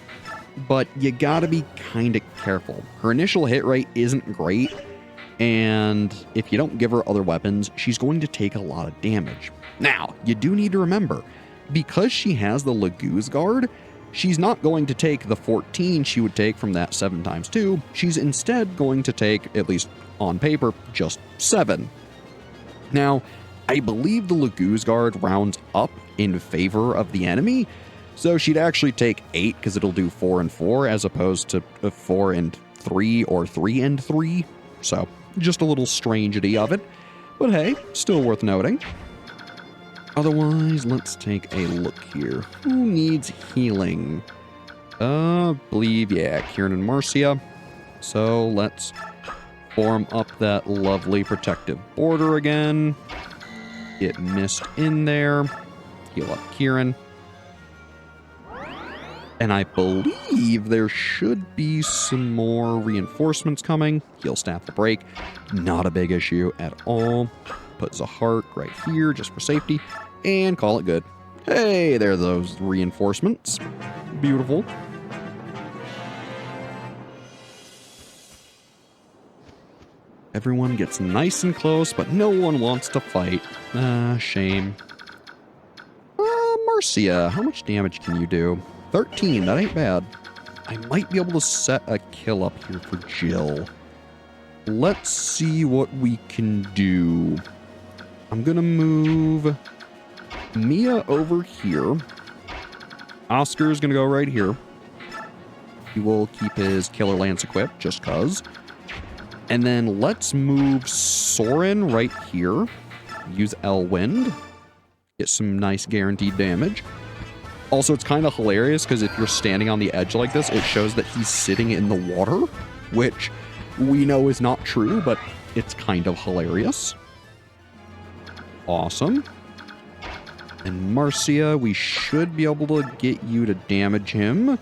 but you gotta be kind of careful. Her initial hit rate isn't great, and if you don't give her other weapons, she's going to take a lot of damage. Now, you do need to remember, because she has the Laguz Guard, she's not going to take the 14 she would take from that 7x2. She's instead going to take, at least on paper, just 7. Now, I believe the Laguz Guard rounds up in favor of the enemy, so she'd actually take 8 because it'll do 4 and 4 as opposed to 4 and 3 or 3 and 3. So, just a little strangity of it. But hey, still worth noting. Otherwise, let's take a look here. Who needs healing? Believe, yeah, Kieran and Marcia. So, let's form up that lovely protective border again. Get Mist in there. Heal up Kieran. And I believe there should be some more reinforcements coming. Heal Staff the break. Not a big issue at all. Put Zahart right here just for safety. And call it good. Hey, there are those reinforcements. Beautiful. Everyone gets nice and close, but no one wants to fight. Shame. Marcia, how much damage can you do? 13, that ain't bad. I might be able to set a kill up here for Jill. Let's see what we can do. I'm gonna move Mia over here. Oscar's gonna go right here. He will keep his Killer Lance equipped, just cuz. And then let's move Soren right here. Use Elwind. Get some nice guaranteed damage. Also, it's kind of hilarious because if you're standing on the edge like this, it shows that he's sitting in the water, which we know is not true, but it's kind of hilarious. Awesome. And Marcia, we should be able to get you to damage him.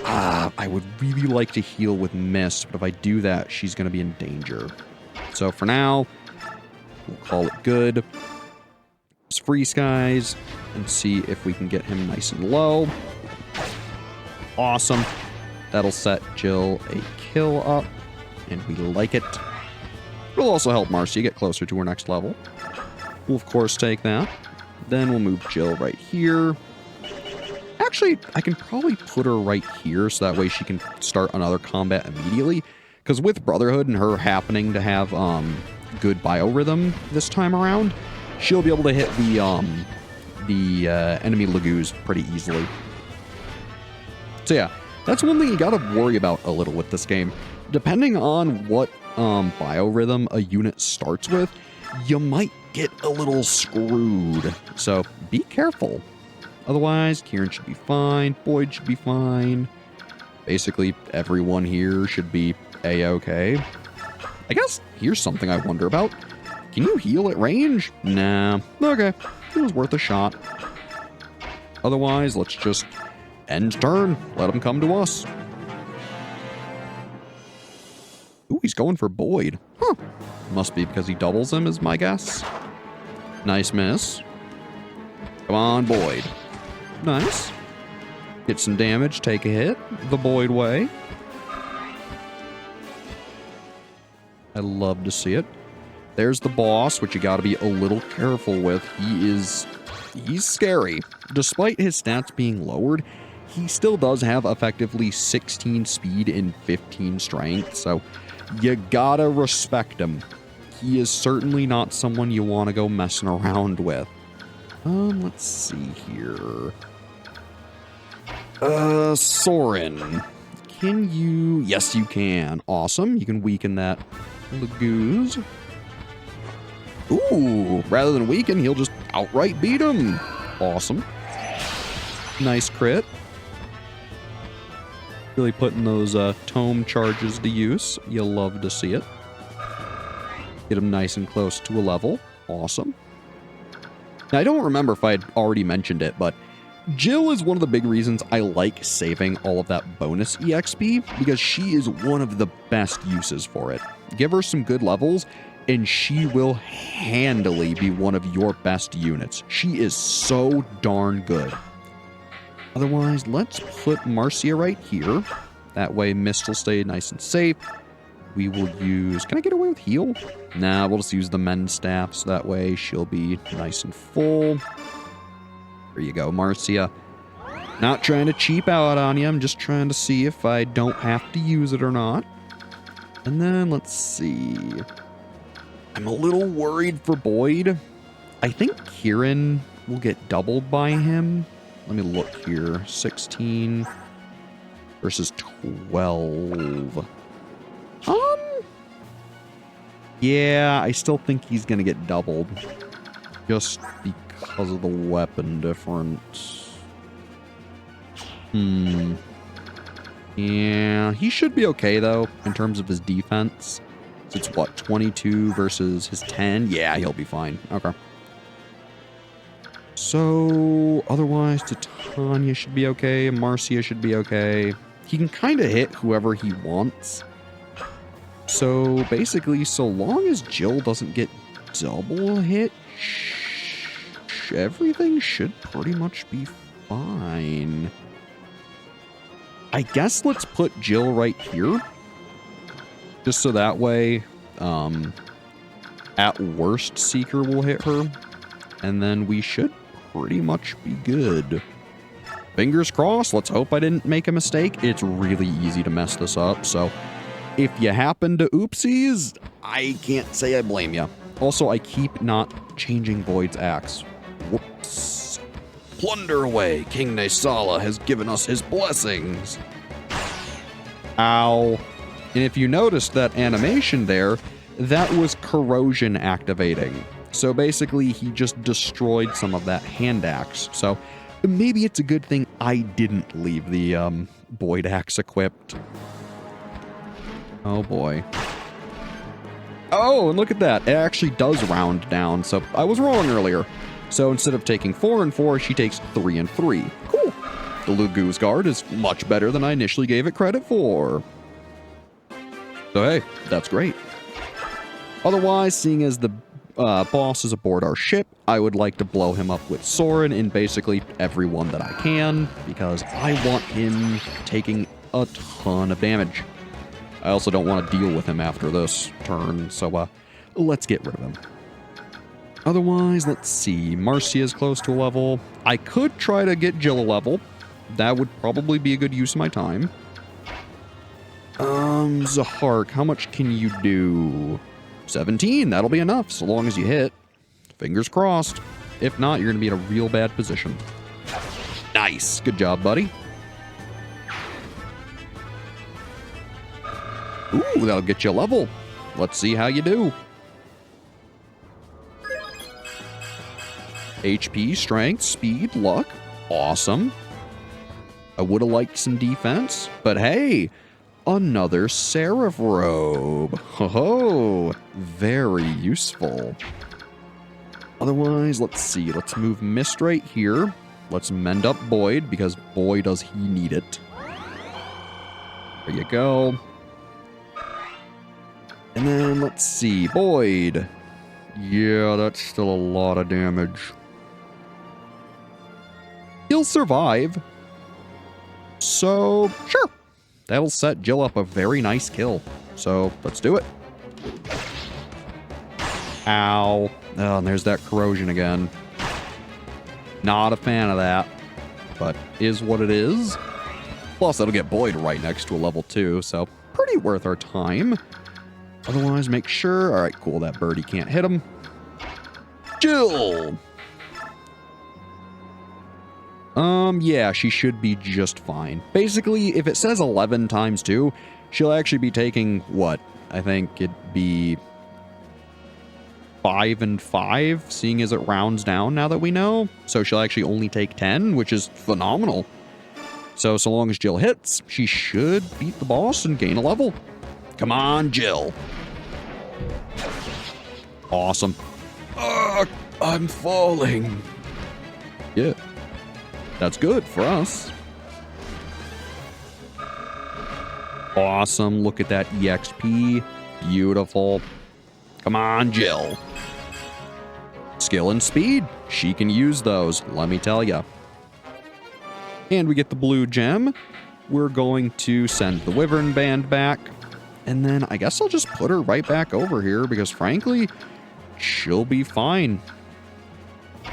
I would really like to heal with Mist, but if I do that, she's going to be in danger. So for now, we'll call it good. Let's free skies and see if we can get him nice and low. Awesome. That'll set Jill a kill up, and we like it. It'll also help Marcia get closer to her next level. We'll, of course, take that. Then we'll move Jill right here. Actually, I can probably put her right here so that way she can start another combat immediately. Because with Brotherhood and her happening to have good biorhythm this time around, she'll be able to hit the enemy Laguz pretty easily. So yeah, that's one thing you gotta worry about a little with this game. Depending on what biorhythm a unit starts with, you might get a little screwed. So be careful. Otherwise, Kieran should be fine. Boyd should be fine. Basically, everyone here should be A-okay. I guess here's something I wonder about. Can you heal at range? Nah. Okay. It was worth a shot. Otherwise, let's just end turn. Let him come to us. Ooh, he's going for Boyd. Huh. Must be because he doubles him, is my guess. Nice miss. Come on, Boyd. Nice. Get some damage, take a hit. The Boyd way. I love to see it. There's the boss, which you gotta be a little careful with. He's scary. Despite his stats being lowered, he still does have effectively 16 speed and 15 strength, so you gotta respect him. He is certainly not someone you want to go messing around with. Let's see here. Soren. Can you... Yes, you can. Awesome. You can weaken that Laguz. Ooh, rather than weaken, he'll just outright beat him. Awesome. Nice crit. Really putting those tome charges to use. You'll love to see it. Get him nice and close to a level. Awesome. Now, I don't remember if I'd already mentioned it, but Jill is one of the big reasons I like saving all of that bonus EXP, because she is one of the best uses for it. Give her some good levels, and she will handily be one of your best units. She is so darn good. Otherwise, let's put Marcia right here. That way, Mist will stay nice and safe. We will use... Can I get away with heal? Nah, we'll just use the mend staff, so that way she'll be nice and full. There you go, Marcia. Not trying to cheap out on you. I'm just trying to see if I don't have to use it or not. And then, let's see. I'm a little worried for Boyd. I think Kieran will get doubled by him. Let me look here. 16 versus 12. Yeah, I still think he's going to get doubled. Just because of the weapon difference. Yeah, he should be okay, though, in terms of his defense. So it's, what, 22 versus his 10? Yeah, he'll be fine. Okay. So, otherwise, Titania should be okay. Marcia should be okay. He can kind of hit whoever he wants. So, basically, so long as Jill doesn't get double hit, everything should pretty much be fine. I guess let's put Jill right here. Just so that way, at worst, Seeker will hit her. And then we should pretty much be good. Fingers crossed. Let's hope I didn't make a mistake. It's really easy to mess this up, so if you happen to oopsies, I can't say I blame you. Also, I keep not changing Boyd's axe. Whoops. Plunder away. King Naisala has given us his blessings. Ow. And if you noticed that animation there, that was corrosion activating. So basically, he just destroyed some of that hand axe. So maybe it's a good thing I didn't leave the Boyd axe equipped. Oh boy. Oh, and look at that. It actually does round down. So I was wrong earlier. So instead of taking 4 and 4, she takes 3 and 3. Cool. The Lugu's Guard is much better than I initially gave it credit for. So hey, that's great. Otherwise, seeing as the boss is aboard our ship, I would like to blow him up with Soren and basically everyone that I can, because I want him taking a ton of damage. I also don't want to deal with him after this turn, so let's get rid of him. Otherwise, let's see. Marcia is close to a level. I could try to get Jill a level. That would probably be a good use of my time. Zahark, how much can you do? 17, that'll be enough, so long as you hit. Fingers crossed. If not, you're going to be in a real bad position. Nice. Good job, buddy. Ooh, that'll get you a level. Let's see how you do. HP, strength, speed, luck. Awesome. I would have liked some defense, but hey, another Seraph robe. Ho-ho. Very useful. Otherwise, let's see. Let's move Mist right here. Let's mend up Boyd, because boy does he need it. There you go. And then, let's see. Boyd. Yeah, that's still a lot of damage. He'll survive. So, sure. That'll set Jill up a very nice kill. So, let's do it. Ow. Oh, and there's that corrosion again. Not a fan of that. But is what it is. Plus, that'll get Boyd right next to a level 2, so pretty worth our time. Otherwise, make sure... Alright, cool. That birdie can't hit him. Jill! Yeah, she should be just fine. Basically, if it says 11 times 2, she'll actually be taking, what? I think it'd be 5 and 5, seeing as it rounds down now that we know. So she'll actually only take 10, which is phenomenal. So long as Jill hits, she should beat the boss and gain a level. Come on, Jill. Awesome. I'm falling. Yeah. That's good for us. Awesome. Look at that EXP. Beautiful. Come on, Jill. Skill and speed. She can use those, let me tell ya. And we get the blue gem. We're going to send the Wyvern Band back. And then I guess I'll just put her right back over here because frankly, she'll be fine.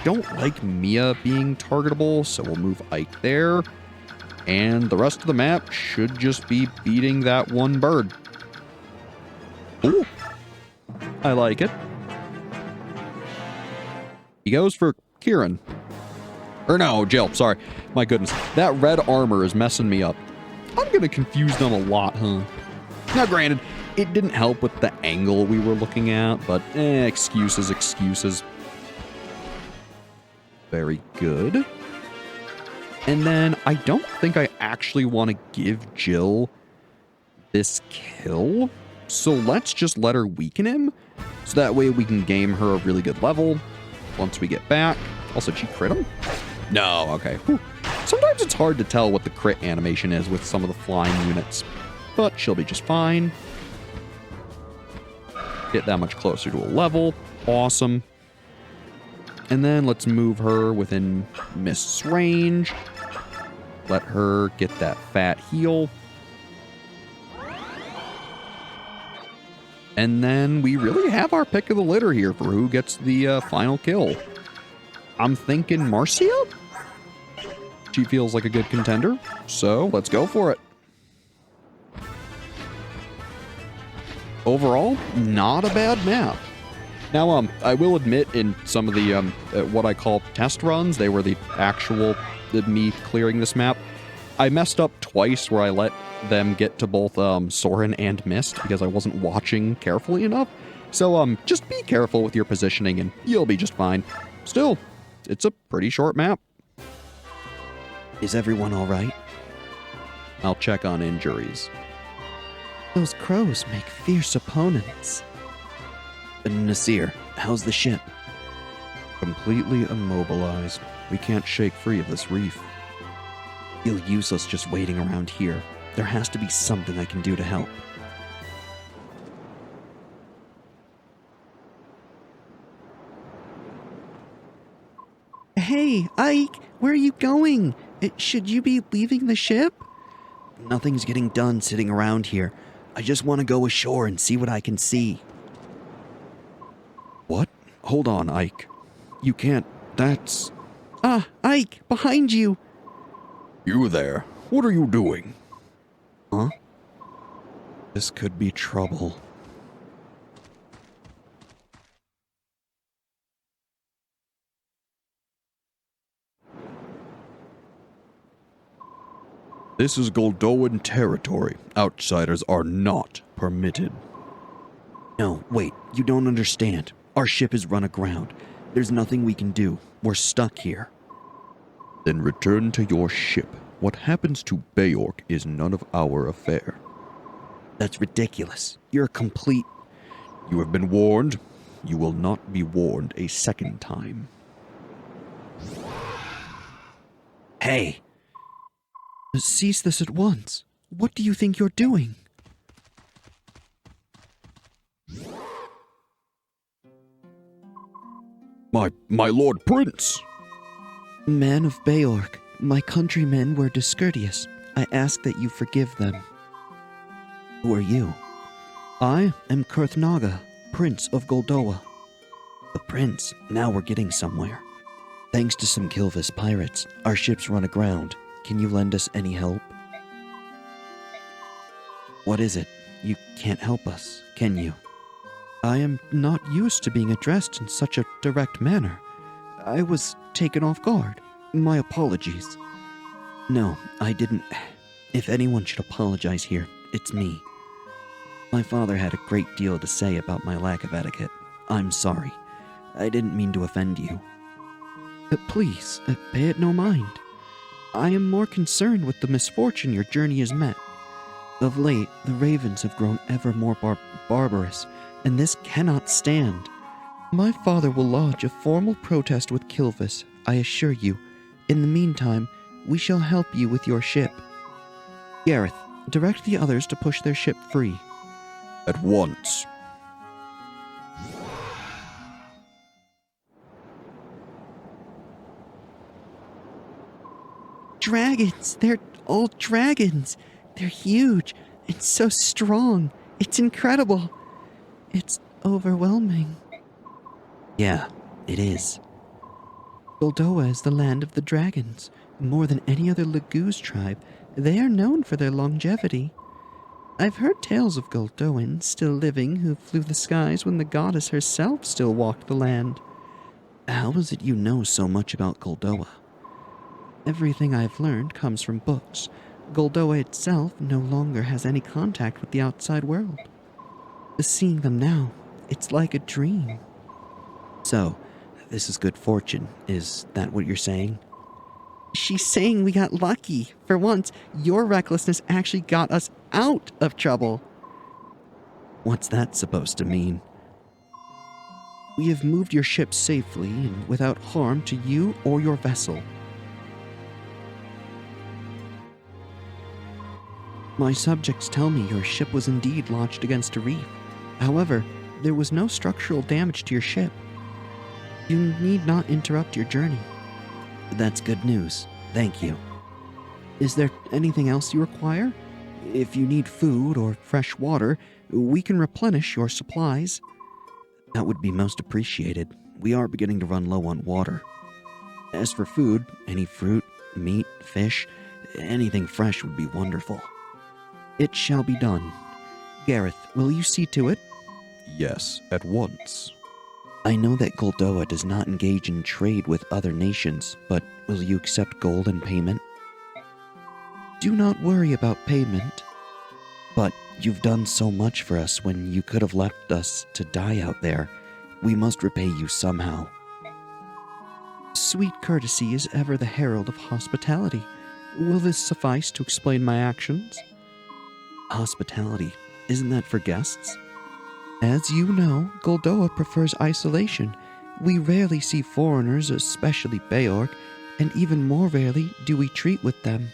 Don't like Mia being targetable, so we'll move Ike there. And the rest of the map should just be beating that one bird. Ooh. I like it. He goes for Kieran. Or no, Jill, sorry. My goodness. That red armor is messing me up. I'm going to confuse them a lot, huh? Now, granted, it didn't help with the angle we were looking at, but excuses. Very good. And then I don't think I actually want to give Jill this kill. So let's just let her weaken him. So that way we can game her a really good level once we get back. Also, did she crit him? No, okay. Whew. Sometimes it's hard to tell what the crit animation is with some of the flying units. But she'll be just fine. Get that much closer to a level. Awesome. And then let's move her within Mist's range. Let her get that fat heal. And then we really have our pick of the litter here for who gets the final kill. I'm thinking Marcia? She feels like a good contender, so let's go for it. Overall, not a bad map. Now, I will admit in some of the, what I call test runs, they were the actual me clearing this map. I messed up twice where I let them get to both Soren and Mist because I wasn't watching carefully enough. So just be careful with your positioning and you'll be just fine. Still, it's a pretty short map. Is everyone all right? I'll check on injuries. Those crows make fierce opponents. Nasir, how's the ship? Completely immobilized. We can't shake free of this reef. Feel useless just waiting around here. There has to be something I can do to help. Hey, Ike, where are you going? Should you be leaving the ship? Nothing's getting done sitting around here. I just want to go ashore and see what I can see. What? Hold on, Ike. You can't... That's... Ah, Ike, behind you. You there? What are you doing? Huh? This could be trouble. This is Goldoan territory. Outsiders are not permitted. No, wait, you don't understand. Our ship is run aground. There's nothing we can do. We're stuck here. Then return to your ship. What happens to Beork is none of our affair. That's ridiculous. You're a complete... You have been warned. You will not be warned a second time. Hey! Cease this at once. What do you think you're doing? My Lord Prince! Man of Beork, my countrymen were discourteous. I ask that you forgive them. Who are you? I am Kurthnaga, Prince of Goldoa. The Prince. Now we're getting somewhere. Thanks to some Kilvis pirates, our ship's run aground. Can you lend us any help? What is it? You can't help us, can you? I am not used to being addressed in such a direct manner. I was taken off guard. My apologies. No, I didn't. If anyone should apologize here, it's me. My father had a great deal to say about my lack of etiquette. I'm sorry. I didn't mean to offend you. Please, pay it no mind. I am more concerned with the misfortune your journey has met. Of late, the ravens have grown ever more barbarous, and this cannot stand. My father will lodge a formal protest with Kilvis, I assure you. In the meantime, we shall help you with your ship. Gareth, direct the others to push their ship free. At once. Dragons! They're all dragons! They're huge and so strong. It's incredible. It's overwhelming. Yeah, it is. Goldoa is the land of the dragons. More than any other Laguz tribe, they are known for their longevity. I've heard tales of Goldoans still living who flew the skies when the goddess herself still walked the land. How is it you know so much about Goldoa? Everything I've learned comes from books. Goldoa itself no longer has any contact with the outside world. Seeing them now, it's like a dream. So, this is good fortune. Is that what you're saying? She's saying we got lucky. For once, your recklessness actually got us out of trouble. What's that supposed to mean? We have moved your ship safely and without harm to you or your vessel. My subjects tell me your ship was indeed launched against a reef. However, there was no structural damage to your ship. You need not interrupt your journey. That's good news. Thank you. Is there anything else you require? If you need food or fresh water, we can replenish your supplies. That would be most appreciated. We are beginning to run low on water. As for food, any fruit, meat, fish, anything fresh would be wonderful. It shall be done. Gareth, will you see to it? Yes, at once. I know that Goldoa does not engage in trade with other nations, but will you accept gold in payment? Do not worry about payment. But you've done so much for us when you could have left us to die out there. We must repay you somehow. Sweet courtesy is ever the herald of hospitality. Will this suffice to explain my actions? Hospitality, isn't that for guests? As you know, Goldoa prefers isolation. We rarely see foreigners, especially Beork, and even more rarely do we treat with them.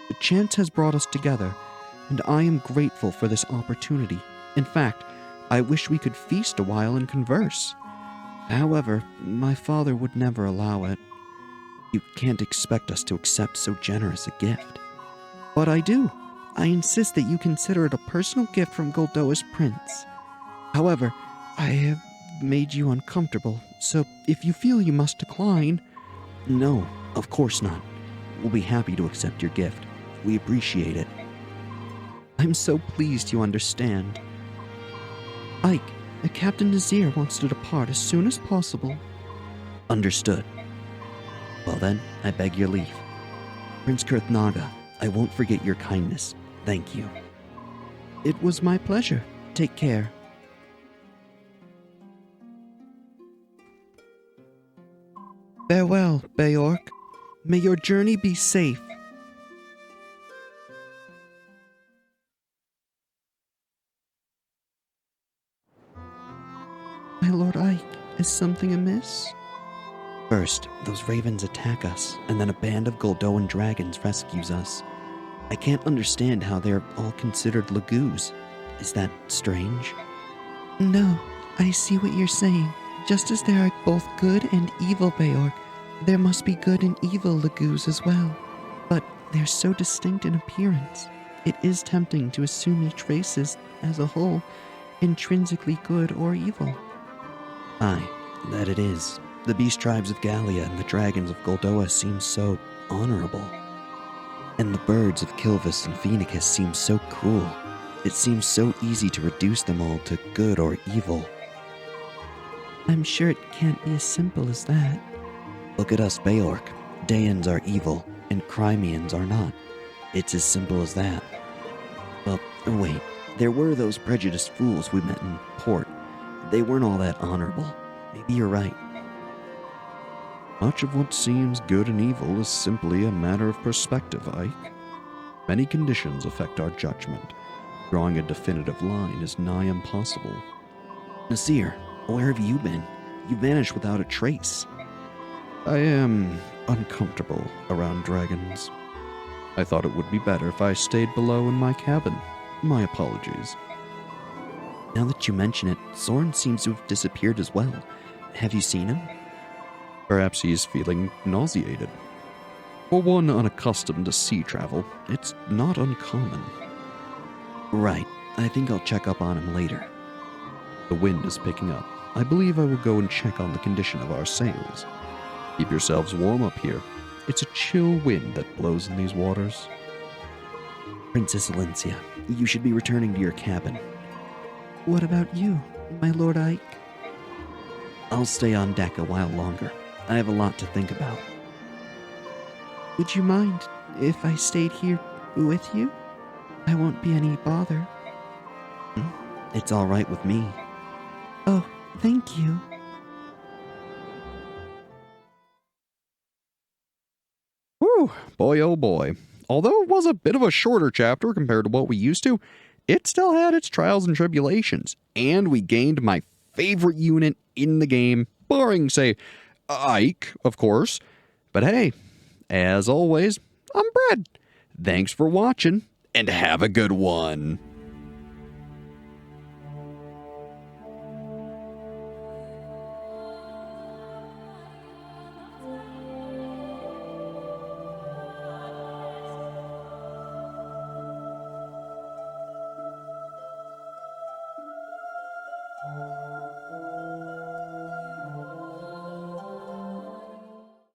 The chance has brought us together, and I am grateful for this opportunity. In fact, I wish we could feast a while and converse. However, my father would never allow it. You can't expect us to accept so generous a gift. But I do. I insist that you consider it a personal gift from Goldoa's prince. However, I have made you uncomfortable, so if you feel you must decline... No, of course not. We'll be happy to accept your gift. We appreciate it. I'm so pleased you understand. Ike, Captain Nazir wants to depart as soon as possible. Understood. Well then, I beg your leave. Prince Kurthnaga, I won't forget your kindness. Thank you. It was my pleasure. Take care. Farewell, Beork. May your journey be safe. My Lord Ike, is something amiss? First, those ravens attack us, and then a band of Goldoan dragons rescues us. I can't understand how they're all considered Laguz. Is that strange? No, I see what you're saying. Just as there are both good and evil Beork, there must be good and evil Laguz as well. But they're so distinct in appearance. It is tempting to assume each race is, as a whole, intrinsically good or evil. Aye, that it is. The beast tribes of Gallia and the dragons of Goldoa seem so honorable. And the birds of Kilvis and Phoenicus seem so cruel. It seems so easy to reduce them all to good or evil. I'm sure it can't be as simple as that. Look at us, Beork. Daeans are evil, and Crimeans are not. It's as simple as that. Well, wait. There were those prejudiced fools we met in port. They weren't all that honorable. Maybe you're right. Much of what seems good and evil is simply a matter of perspective, Ike. Many conditions affect our judgment. Drawing a definitive line is nigh impossible. Nasir, where have you been? You vanished without a trace. I am uncomfortable around dragons. I thought it would be better if I stayed below in my cabin. My apologies. Now that you mention it, Soren seems to have disappeared as well. Have you seen him? Perhaps he's feeling nauseated. For one unaccustomed to sea travel, it's not uncommon. Right. I think I'll check up on him later. The wind is picking up. I believe I will go and check on the condition of our sails. Keep yourselves warm up here. It's a chill wind that blows in these waters. Princess Alencia, you should be returning to your cabin. What about you, my Lord Ike? I'll stay on deck a while longer. I have a lot to think about. Would you mind if I stayed here with you? I won't be any bother. It's all right with me. Oh, thank you. Whew, boy oh boy. Although it was a bit of a shorter chapter compared to what we used to, it still had its trials and tribulations, and we gained my favorite unit in the game, barring, say, Ike, of course. But hey, as always, I'm Brad. Thanks for watching, and have a good one.